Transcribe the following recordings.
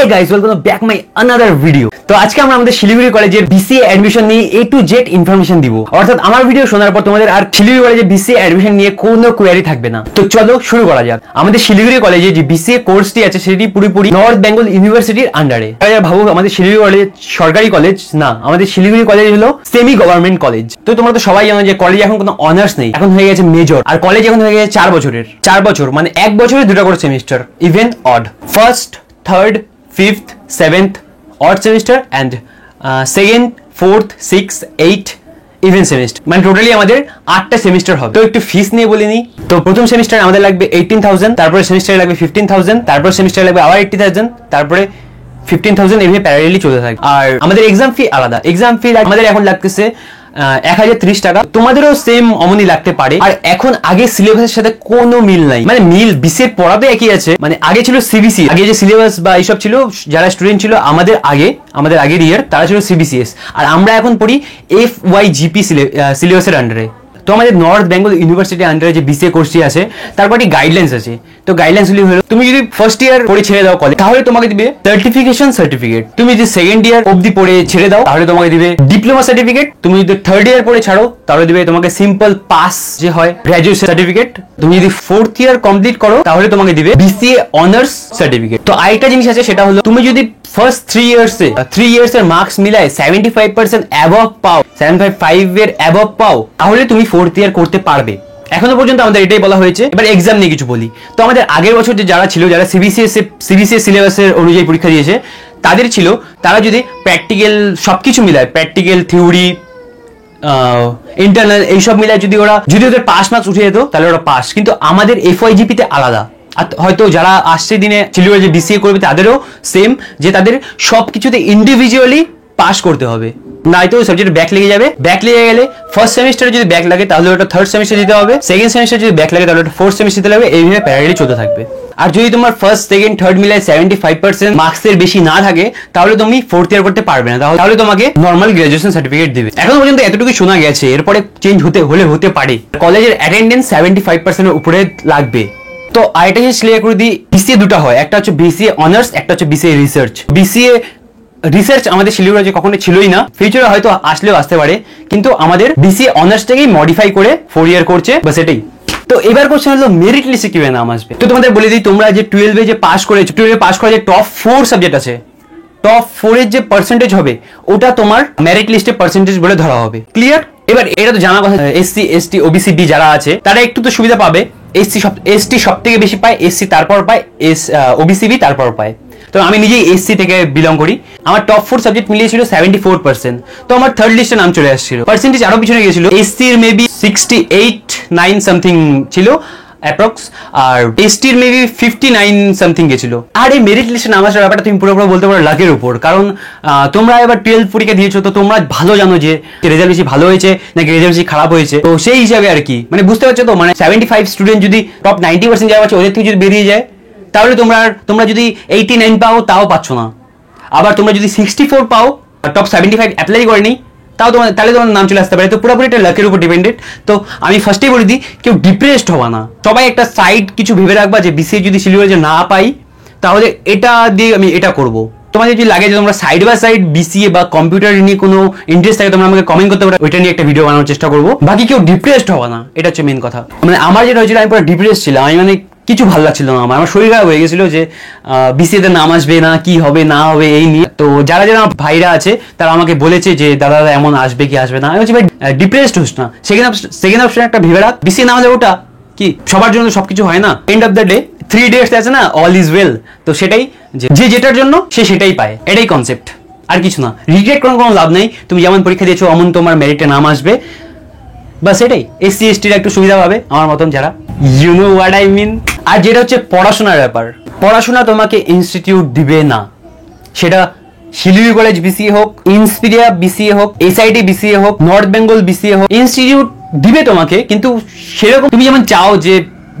guys, welcome back my another video. তো আজকে আমরা আমাদের শিলিগুড়ি কলেজের বিসিএ অ্যাডমিশন নিয়ে A to Z ইনফরমেশন দিব। অর্থাৎ আমার ভিডিও শোনার পর তোমাদের আর শিলিগুড়ি কলেজে বিসিএ অ্যাডমিশন নিয়ে কোনো কোয়ারি থাকবে না। তো চলো শুরু করা যাক। আমাদের শিলিগুড়ি কলেজে যে বিসিএ কোর্সটি আছে সেটি পুরোপুরি নর্থ বেঙ্গল ইউনিভার্সিটির আন্ডারে। ভাবো আমাদের শিলিগুড়ি কলেজ সরকারি কলেজ না, আমাদের শিলিগুড়ি কলেজ হলো সেমি গভর্নমেন্ট কলেজ। তো তোমরা তো সবাই জানো যে কলেজে এখন কোনো অনার্স নেই, এখন হয়ে গেছে মেজর। আর কলেজ এখন হয়ে গেছে 4 বছরের। 4 বছর মানে এক বছরে দুটো করে semester, even odd. First, third, fifth, seventh odd semester and second, fourth, sixth, 8 even semester, মানে টোটালি আমাদের 8টা সেমিস্টার হবে। তো একটু ফিস নিয়ে বলে নিই। তো প্রথম সেমিস্টারে আমাদের লাগবে 18,000, তারপরে সেমিস্টারে লাগবে 15,000, তারপর সেমিস্টারে লাগবে আবার 80,000, তারপরে 15,000, এভাবে প্যারালালি চলতে থাকে। আর আমাদের এক্সাম ফি আলাদা। এক্সাম ফি আমাদের এখন লাগতেছে 1030 টাকা। তোমাদেরও সেম অমনি লাগতে পারে। আর এখন আগে সিলেবাসের সাথে কোনো মিল নাই, মানে মিল বিসিএ পড়া তো একই আছে। মানে আগে ছিল সিবিসি, আগে যে সিলেবাস বা এইসব ছিল, যারা স্টুডেন্ট ছিল আমাদের আগের ইয়ার, তারা ছিল সিবিসিএস। আর আমরা এখন পড়ি FYGP সিলেবাসের আন্ডারে। তো আমাদের নর্থ বেঙ্গল ইউনিভার্সিটির আন্ডারে যে বিসিএ কোর্সটি আছে তার কয়েকটি গাইডলাইন্স আছে। তো গাইডলাইন্সগুলি হলো, তুমি যদি ফার্স্ট ইয়ার পড়ে ছেড়ে দাও কলেজ, তাহলে তোমাকে দিবে সার্টিফিকেট। তুমি যদি সেকেন্ড ইয়ার অবধি পড়ে ছেড়ে দাও, তাহলে তোমাকে দিবে ডিপ্লোমা সার্টিফিকেট। তুমি যদি থার্ড ইয়ার পড়ে ছাড়ো, তাহলে দিবে তোমাকে সিম্পল পাস যে হয় গ্র্যাজুয়েশন সার্টিফিকেট। তুমি যদি ফোর্থ ইয়ার কমপ্লিট করো, তাহলে তোমাকে দিবে বিসিএ অনার্স সার্টিফিকেট। তো আরেকটা জিনিস আছে, সেটা হলো তুমি যদি ফার্স্ট 3 ইয়ার্স এর মার্কস মিলায় 75% অ্যাবভ পাও, 75 এর অ্যাবভ পাও, তাহলে তুমি ফোর্থ ইয়ার করতে পারবে। এখনো পর্যন্ত আমাদের এটাই বলা হয়েছে। এবার এক্সাম নিয়ে কিছু বলি। তো আমাদের আগের বছর যে যারা ছিল, যারা সিবিসিএস সিলেবাসের অনুযায়ী পরীক্ষা দিয়েছে, তাদের ছিল, তারা যদি প্র্যাকটিক্যাল সবকিছু মিলায়, প্র্যাকটিক্যাল, থিওরি, ইন্টারনাল, এইসব মিলায় যদি ওদের পাস মার্কস উঠে যেত, তাহলে ওরা পাস। কিন্তু আমাদের FYGP তে আলাদা। হয়তো যারা আসছে দিনে শিলিগুড়ি যে বিসিএ করবে তাদেরও সেম, যে তাদের সবকিছুতে ইন্ডিভিজুয়ালি পাস করতে হবে, নয়তো সাবজেক্ট ব্যাক লেগে যাবে। ব্যাক লেগে গেলে ফার্স্ট সেমিস্টারে যদি ব্যাক লাগে, তাহলে ওটা থার্ড সেমিস্টার দিতে হবে। সেকেন্ড সেমিস্টার যদি ব্যাক লাগে, তাহলে ওটা ফোর্থ সেমিস্টার দিতে হবে। এইভাবে প্যারালালি চলতে থাকবে। আর যদি তোমার ফার্স্ট, সেকেন্ড, থার্ড মিলায় 75% মার্কসের বেশি না থাকে, তাহলে তুমি ফোর্থ ইয়ার করতে পারবে না। তাহলে তোমাকে নর্মাল গ্রাজুয়েশন সার্টিফিকেট দিবে। এখন পর্যন্ত এতটুকু শোনা গেছে, এরপরে চেঞ্জ হতে পারে। কলেজের অ্যাটেন্ডেন্স 75% উপরে লাগবে। তো আরেকটা জিনিস ক্লিয়ার করে দিই, বিসিএ দুটো হয়, একটা হচ্ছে বিসিএ অনার্স, একটা হচ্ছে বিসিএ রিসার্চ। বিসিএ রিসার্চ আমাদের শিলিগুড়ি কখনো ছিলই না, ফিউচারে হয়তো আসলেও আসতে পারে, কিন্তু আমাদের বিসিএ অনার্সটাকেই মডিফাই করে 4 ইয়ার করছে, বাস এটাই। তো এবার কোশ্চেন হলো মেরিট লিস্টে কিভাবে নাম আসবে। তো তোমাদের বলে দিই, তোমরা যে 12 যে পাস করেছো, 12 পাস করা যে টপ 4 সাবজেক্ট আছে, টপ 4 এর যে পার্সেন্টেজ হবে, ওটা তোমার মেরিট লিস্টে পার্সেন্টেজ বলে ধরা হবে। ক্লিয়ার? এবার এটা তো জানা কথা, SC ST OBC D যারা আছে, তারা একটু তো সুবিধা পাবে। ST সব থেকে বেশি পায়, SC তারপর পায়, OBC B তারপর পায়। তো আমি নিজেই SC থেকে বিলং করি। আমার টপ 4 সাবজেক্ট মিলিয়ে ছিল 74%। তো আমার থার্ড লিস্টে নাম চলে আসছিল, পার্সেন্টেজ আরো পিছনে গিয়েছিল। SC এর মেবি 68-9 সামথিং ছিল অ্যাপ্রক্স, আর ST এর মেবি 59 সামথিং গেছিল। আর এই মেরিট লিস্টে নাম আসার ব্যাপারটা তুমি পুরোপুরি বলতে পারো লাকের উপর। কারণ তোমরা এবার 12 পরীক্ষা দিয়েছো, তো তোমরা ভালো জানো যে রেজাল্ট বেশি ভালো হয়েছে নাকি রেজাল্ট বেশি খারাপ হয়েছে। তো সেই হিসাবে আর কি, মানে বুঝতে পারছো তো, মানে 75 স্টুডেন্ট যদি টপ 90% যাওয়া আছে, ওদের থেকে যদি বেরিয়ে যায়, তাহলে তোমরা যদি 89 পাও, তাও পাচ্ছ না। আবার তোমরা যদি 64 পাও, টপ 75 অ্যাপ্লাই করেনি, তাহলে তোমার নাম চলে আসতে পারে। তো পুরোপুরি এটা লাকের উপর ডিপেন্ডেড। তো আমি ফার্স্টেই বলে দিই, কেউ ডিপ্রেসড হবা না। সবাই একটা সাইড কিছু ভেবে রাখবা, যে বিসিএ যদি শিলিগুড়ি না পাই, তাহলে এটা দিয়ে আমি এটা করবো। তোমাদের যদি লাগে যে তোমরা সাইড বাই সাইড বিসিএ বা কম্পিউটার নিয়ে কোনো ইন্টারেস্ট থাকে, তোমরা আমাকে কমেন্ট করতে পারো, ওইটা নিয়ে একটা ভিডিও বানানোর চেষ্টা করবো। বাকি কেউ ডিপ্রেসড হবা না, এটা হচ্ছে মেন কথা। মানে আমার যেটা হয়েছিল, আমি পুরো ডিপ্রেসড ছিলাম। আমি মানে কিছু ভালো লাগছিল না, আমার শরীর খারাপ হয়ে গেছিল যে বিসিএতে নাম আসবে না, কি হবে না হবে এই নিয়ে। তো যারা ভাইরা আছে, তারা আমাকে বলেছে যে দাদা এমন আসবে কি আসবে না। আমি বলছি ভাই ডিপ্রেসড হোস না, সেকেন্ড অপশন একটা ভেবে রাখ। বিসিএ নাম হলে ওটা কি সবার জন্য সবকিছু হয় না। End of the day 3 dates আছে না, অল ইজ ওয়েল। তো সেটাই, যে যেটার জন্য সে সেটাই পায়, এটাই কনসেপ্ট, আর কিছু না। রিগ্রেট কোনো লাভ নেই। তুমি যেমন পরীক্ষা দিয়েছো, অমন তোমার মেরিটে নাম আসবে, বাস এটাই। SC STর একটু সুবিধা পাবে, আমার মতন যারা, you know what I mean. আর যেটা হচ্ছে পড়াশোনার ব্যাপার, পড়াশোনা তোমাকে ইনস্টিটিউট দিবে না। সেটা শিলিগুড়ি কলেজ বিসিএ হোক, ইন্সপিরিয়া বিসিএ হোক, SIT বিসিএ হোক, নর্থ বেঙ্গল বিসিএ হোক, ইনস্টিটিউট দিবে তোমাকে। কিন্তু সেরকম তুমি যেমন চাও যে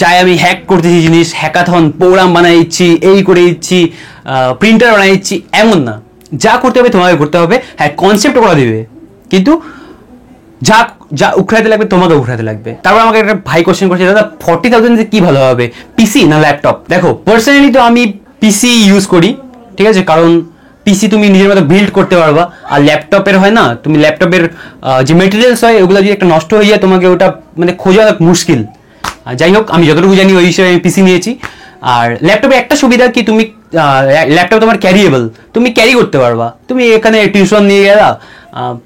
যাই আমি হ্যাক করতেছি জিনিস, হ্যাকাথন প্রোগ্রাম বানাই দিচ্ছি, এই করে দিচ্ছি, প্রিন্টার বানাই দিচ্ছি, এমন না। যা করতে হবে তোমাকে করতে হবে। হ্যাঁ, কনসেপ্ট করা দিবে, কিন্তু যা উখড়াতে লাগবে তোমাকে উখড়াতে লাগবে। তারপর আমাকে একটা ভাই কোশ্চেন করছে, দাদা 40,000 কি ভালো হবে, পিসি না ল্যাপটপ? দেখো, পার্সোনালি তো আমি পিসি ইউজ করি, ঠিক আছে, কারণ পিসি তুমি নিজের মতো বিল্ড করতে পারবা, আর ল্যাপটপের হয় না, তুমি ল্যাপটপের যে মেটেরিয়ালস হয় ওগুলো যদি একটা নষ্ট হয়ে যায় তোমাকে ওটা মানে খোঁজা মুশকিল। যাই হোক, আমি যতটুকু জানি ওই হিসেবে আমি পিসি নিয়েছি। আর ল্যাপটপে একটা সুবিধা কি, তুমি ল্যাপটপ তোমার ক্যারিয়েবল, তুমি ক্যারি করতে পারবা। তুমি এখানে টিউশন নিয়ে গেলা,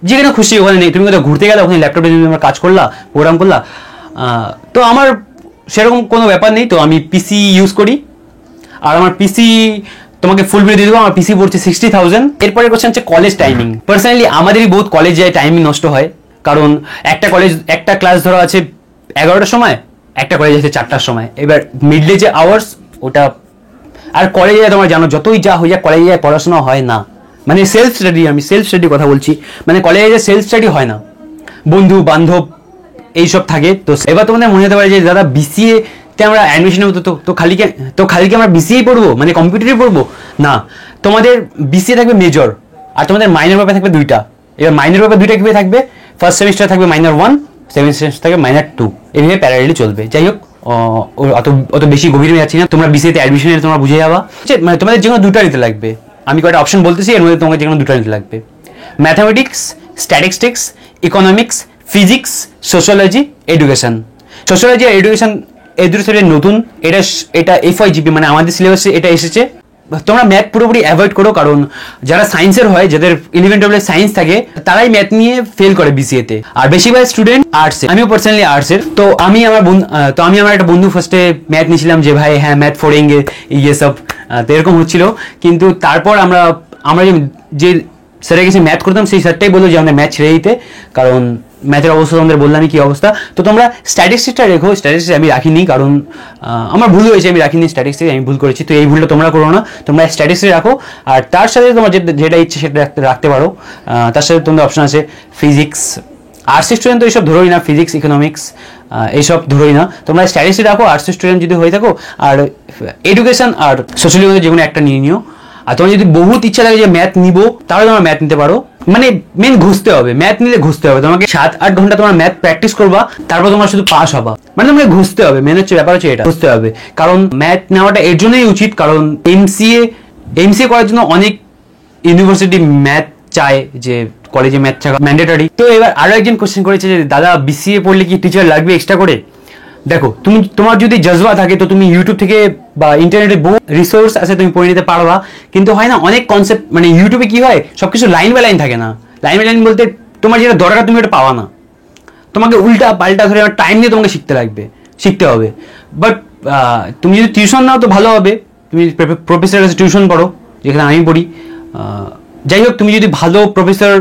যেখানে খুশি ওখানে নেই, তুমি কোথাও ঘুরতে গেলে ওখানে ল্যাপটপে যদি তোমার কাজ করলা, প্রোগ্রাম করলা। তো আমার সেরকম কোনো ব্যাপার নেই, তো আমি পিসি ইউজ করি। আর আমার পিসি তোমাকে ফুল ভিডিও দিয়ে দেবো, আমার পিসি পড়ছে 60,000। এরপরে কোশ্চেন হচ্ছে কলেজ টাইমিং। পার্সোনালি আমাদেরই বহুত কলেজ যায় টাইমিং নষ্ট হয়, কারণ একটা ক্লাস ধরো আছে 11টার সময়, একটা কলেজ আছে 4টার সময়। এবার মিডলে যে আওয়ার্স ওটা, আর কলেজে তোমার জানো যতই যা হয়ে যায় কলেজে যায় পড়াশোনা হয় না, মানে আমি সেলফ স্টাডি কথা বলছি, মানে কলেজে সেলফ স্টাডি হয় না, বন্ধু বান্ধব এইসব থাকে। তো এবার তোমাদের মনে হতে পারে যে দাদা বিসিএ তে আমরা অ্যাডমিশন হতো তো খালি কি আমরা বিসিএ পড়বো, মানে কম্পিউটারে পড়বো না। তোমাদের বিসিএ থাকবে মেজর, আর তোমাদের মাইনর পেপার থাকবে 2টা। এবার মাইনর পেপার 2টা কিভাবে থাকবে, ফার্স্ট সেমিস্টার থাকবে -1, সেকেন্ড সেমিস্টার থাকবে -2, এইভাবে প্যারালালি চলবে। যাই হোক, অত বেশি গভীরে যাচ্ছি না, তোমরা বিসিএতে অ্যাডমিশনের তোমরা বুঝে যাবা। মানে তোমাদের যেকোনো 2টা নিতে লাগবে, আমি কয়েকটা অপশন বলতেছি, এর মধ্যে তোমাকে যেকোনো 2টা নিতে লাগবে। Mathematics, statistics, economics, physics, sociology, education. Sociology আর এডুকেশন এই দুটো সাবজেক্ট নতুন, এটা FYGP মানে আমাদের সিলেবাসে এটা এসেছে। তোমরা ম্যাথ পুরোপুরি অ্যাভয়েড করো, কারণ যারা সায়েন্সের হয়, যাদের 11-12 সায়েন্স থাকে, তারাই ম্যাথ নিয়ে ফেল করে বিসিএতে। আর বেশিরভাগ স্টুডেন্ট আর্টসে, আমিও পার্সোনালি আর্টসের। তো আমি আমার একটা বন্ধু ফার্স্টে ম্যাথ নিয়েছিলাম যে ভাই হ্যাঁ ম্যাথ ফোড়েঙ্গে ইয়ে সব, তো এরকম হচ্ছিল। কিন্তু তারপর আমরা যে স্যারের কাছে ম্যাথ করতাম, সেই স্যারটাই বললো যে আমাদের ম্যাথ ছেড়ে দিতে, কারণ ম্যাথের অবস্থা তোমাদের বললামই কি অবস্থা। তো তোমরা স্ট্যাটিস্টিক্সটা রেখো, স্ট্যাটিস্টিক্স আমি রাখিনি, কারণ আমার ভুল হয়েছে, আমি রাখিনি স্ট্যাটিস্টিক্স, আমি ভুল করেছি। তো এই ভুলটা তোমরা করো না, তোমরা স্ট্যাটিস্টিক্স রাখো। আর তার সাথে তোমার যেটা ইচ্ছে সেটা রাখতে পারো। তার সাথে তোমাদের অপশন আছে ফিজিক্স। আর্টস স্টুডেন্ট তো এইসব ধরোই না, ফিজিক্স ইকোনমিক্স এইসব ধরোই না, তোমরা স্ট্যাটিস্টিক্স রাখো আর্টস স্টুডেন্ট যদি হয়ে থাকো। আর এডুকেশন আর সোশ্যালের মধ্যে যে কোনো একটা নিয়ে নিও। আর তোমার যদি বহুত ইচ্ছা থাকে যে ম্যাথ নিবো, তাহলে তোমরা ম্যাথ নিতে পারো। মানে মেন ঘুষতে হবে, ম্যাথ নিলে ঘুষতে হবে, তোমাকে 7-8 ঘন্টা তোমার ম্যাথ প্র্যাকটিস করবা, তারপর তোমার শুধু পাস হবা। মানে তোমাকে ঘুষতে হবে, মেন হচ্ছে ব্যাপার হচ্ছে এটা, ঘুষতে হবে। কারণ ম্যাথ নেওয়াটা এর জন্যই উচিত, কারণ এমসিএ করার জন্য অনেক ইউনিভার্সিটি ম্যাথ চায়, যে কলেজে ম্যাথ থাকা ম্যান্ডেটরি। তো এবার আরো একজন কোশ্চেন করেছে যে দাদা বিসিএ পড়লে কি টিচার লাগবে এক্সট্রা করে? দেখো, তোমার যদি জজবা থাকে তো তুমি ইউটিউব থেকে বা ইন্টারনেটে বহু রিসোর্স আছে, তুমি পড়ে নিতে পারবা। কিন্তু হয় না অনেক কনসেপ্ট, মানে ইউটিউবে কি হয় সবকিছু লাইন বাই লাইন থাকে না। লাইন বাই লাইন বলতে তোমার যেটা দরকার তুমি এটা পাওয়া না, তোমাকে উল্টা পাল্টা ধরে টাইম নিয়ে তোমাকে শিখতে হবে। বাট তুমি যদি টিউশন নাও তো ভালো হবে, তুমি প্রফেসরের কাছে টিউশন পড়ো, যেখানে আমি পড়ি। যাই হোক, তুমি যদি ভালো প্রফেসর,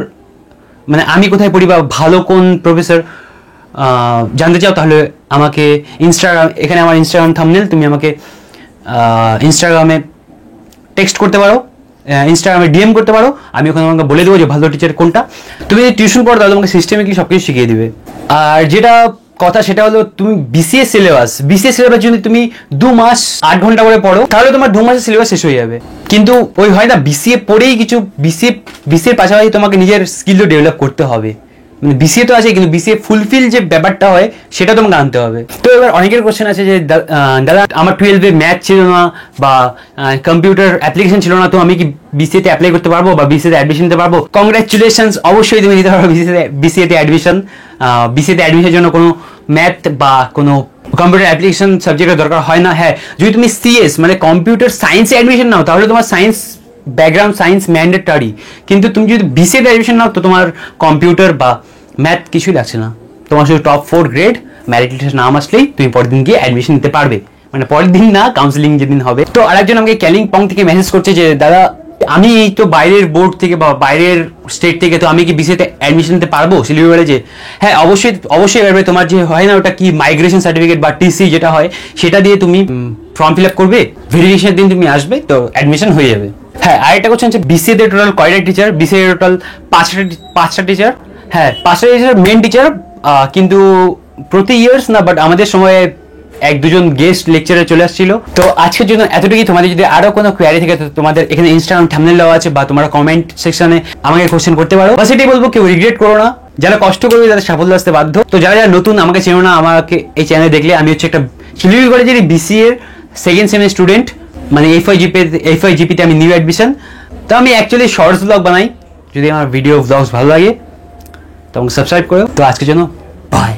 মানে আমি কোথায় পড়ি বা ভালো কোন প্রফেসর জানতে চাও, তাহলে আমাকে এখানে আমার ইনস্টাগ্রাম থাম্বনেল, তুমি আমাকে ইনস্টাগ্রামে টেক্সট করতে পারো, ইনস্টাগ্রামে ডিএম করতে পারো, আমি ওখানে তোমাকে বলে দেবো যে ভালো টিচার কোনটা। তুমি যদি টিউশন পড়ো তাহলে তোমাকে সিস্টেমে সব কিছু শিখিয়ে দিবে। আর যেটা কথা সেটা হলো, তুমি বিসিএস সিলেবাস যদি তুমি 2 মাস 8 ঘন্টা করে পড়ো, তাহলে তোমার 2 মাসের সিলেবাস শেষ হয়ে যাবে। কিন্তু ওই হয় না, বিসিএ পড়েই কিছু বিসিএর পাশাপাশি তোমাকে নিজের স্কিলও ডেভেলপ করতে হবে। মানে বিসিএ তো আছে, কিন্তু বিসিএ ফুলফিল যে ব্যাপারটা হয় সেটা তোমাকে আনতে হবে। তো এবার অনেকের কোশ্চেন আছে যে দাদা আমার 12-এ ম্যাথ ছিল না বা কম্পিউটার অ্যাপ্লিকেশন ছিল না, তো আমি কি বিসিএতে অ্যাপ্লাই করতে পারবো বা বিসিএতে অ্যাডমিশন নিতে পারবো? কংগ্রাচুলেশনস, অবশ্যই তুমি নিতে পারো বিসিএতে অ্যাডমিশন। বিসিএতে অ্যাডমিশনের জন্য কোনো ম্যাথ বা কোনো কম্পিউটার অ্যাপ্লিকেশন সাবজেক্টের দরকার হয় না। হ্যাঁ, যদি তুমি সিএস মানে কম্পিউটার সায়েন্সে অ্যাডমিশন নাও, তাহলে তোমার সায়েন্স ব্যাকগ্রাউন্ড সায়েন্স ম্যান্ডেটরি। কিন্তু তুমি যদি বিসিএতে অ্যাডমিশন নাও, তো তোমার কম্পিউটার বা ম্যাথ কিছুই লাগছে না, তোমার শুধু টপ 4 গ্রেড মেরিট লিস্টে নাম আসলেই তুমি পরের দিন গিয়ে অ্যাডমিশন নিতে পারবে। মানে পরের দিন না, কাউন্সিলিং যেদিন হবে। তো আরেকজন আমাকে কালিম্পং থেকে মেসেজ করছে যে দাদা আমি তো বাইরের বোর্ড থেকে বা বাইরের স্টেট থেকে, তো আমি কি বিসিএতে অ্যাডমিশন নিতে পারবো শিলিগুড়ি কলেজে? হ্যাঁ, অবশ্যই পারবে। তোমার যে হয় না ওটা কি মাইগ্রেশন সার্টিফিকেট বা টিসি যেটা হয়, সেটা দিয়ে তুমি ফর্ম ফিল আপ করবে, ভেরিফিকেশনের দিন তুমি আসবে, তো অ্যাডমিশন হয়ে যাবে। হ্যাঁ, আরেকটা কোশ্চেন হচ্ছে বিসিএতে টোটাল কয়টা টিচার? বিসিএ টোটাল 5টা টিচার। হ্যাঁ, 5টা টিচার মেন টিচার, কিন্তু প্রতি ইয়ার্স না, বাট আমাদের সময়ে 1-2জন গেস্ট লেকচারে চলে আসছিল। তো আজকের জন্য এতটুকুই। তোমাদের যদি আরো কোনো কোয়ারি থাকে তো তোমাদের এখানে ইনস্টাগ্রাম থাম্বনেল দেওয়া আছে, বা তোমরা কমেন্ট সেকশনে আমাকে কোশ্চেন করতে পারো। বাস এটাই বলবো, কেউ রিগ্রেট করো না, যারা কষ্ট করবে তাদের সাফল্য আসতে বাধ্য। তো যারা নতুন আমাকে চেনো না, আমাকে এই চ্যানেলে দেখলে, আমি হচ্ছে একটা শিলিগুড়ি কলেজের বিসিএ এর 2nd সেমের স্টুডেন্ট। মানে FYGP তে আমি নিউ অ্যাডমিশন। তো আমি অ্যাকচুয়ালি শর্টস ব্লগ বানাই, যদি আমার ভিডিও ব্লগস ভালো লাগে তো আমাকে সাবস্ক্রাইব করো। তো আজকের জন্য বাই।